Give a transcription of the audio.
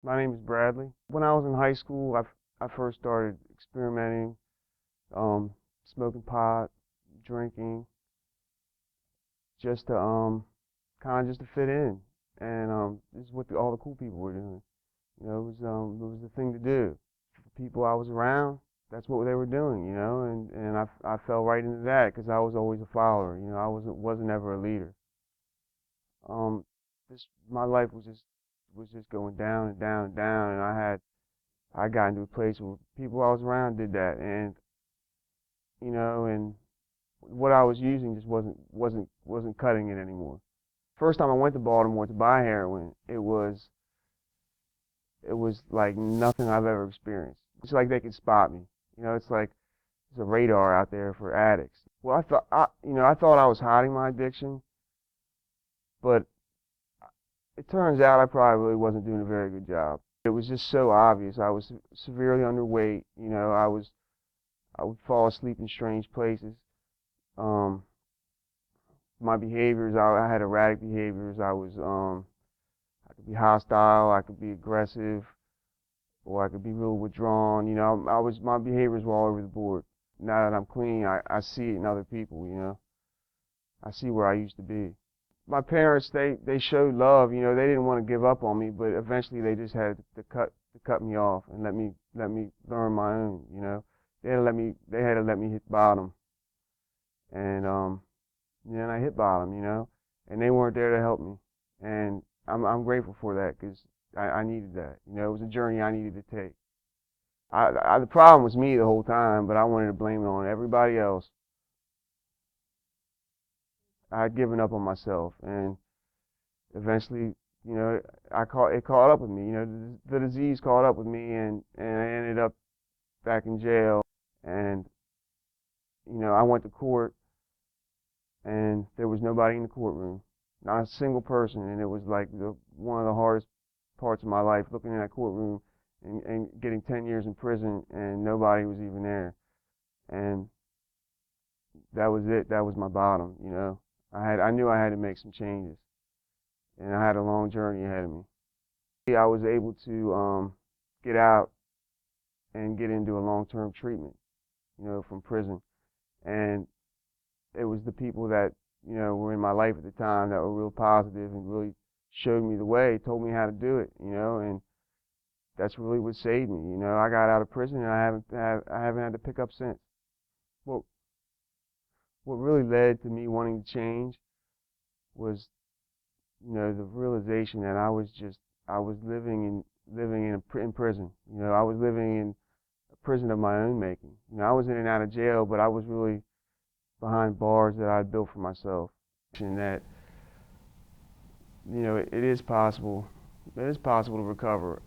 My name is Bradley. When I was in high school, I first started experimenting, um, smoking pot, drinking, just to kind of just to fit in. And this is what all the cool people were doing. It was the thing to do. The people I was around, that's what they were doing. And I fell right into that because I was always a follower. I wasn't ever a leader. Um, this My life was just going down and down and down, and I got into a place where people I was around did that, and what I was using just wasn't cutting it anymore. First time I went to Baltimore to buy heroin, it was like nothing I've ever experienced. It's like they could spot me. It's like there's a radar out there for addicts. Well, I thought I was hiding my addiction, but it turns out I probably really wasn't doing a very good job. It was just so obvious. I was severely underweight. I would fall asleep in strange places. Um, my behaviors, I had erratic behaviors. I could be hostile, I could be aggressive, or I could be real withdrawn. My behaviors were all over the board. Now that I'm clean, I see it in other people. I see where I used to be. My parents, they showed love. They didn't want to give up on me, but eventually they just had to cut me off and let me learn my own. They had to let me hit bottom, and then I hit bottom. And they weren't there to help me, and I'm grateful for that because I needed that. It was a journey I needed to take. The problem was me the whole time, but I wanted to blame it on everybody else. I had given up on myself, and eventually, it caught up with me. The disease caught up with me, and I ended up back in jail. And I went to court, and there was nobody in the courtroom, not a single person, and it was like one of the hardest parts of my life, looking in that courtroom and getting 10 years in prison, and nobody was even there. And that was it. That was my bottom. I knew I had to make some changes, and I had a long journey ahead of me. I was able to get out and get into a long-term treatment, from prison. And it was the people that, were in my life at the time that were real positive and really showed me the way, told me how to do it, and that's really what saved me. I got out of prison and I haven't had to pick up since. Well, what really led to me wanting to change was, the realization that I was living in prison. I was living in a prison of my own making. I was in and out of jail, but I was really behind bars that I built for myself. And that, it is possible. It is possible to recover.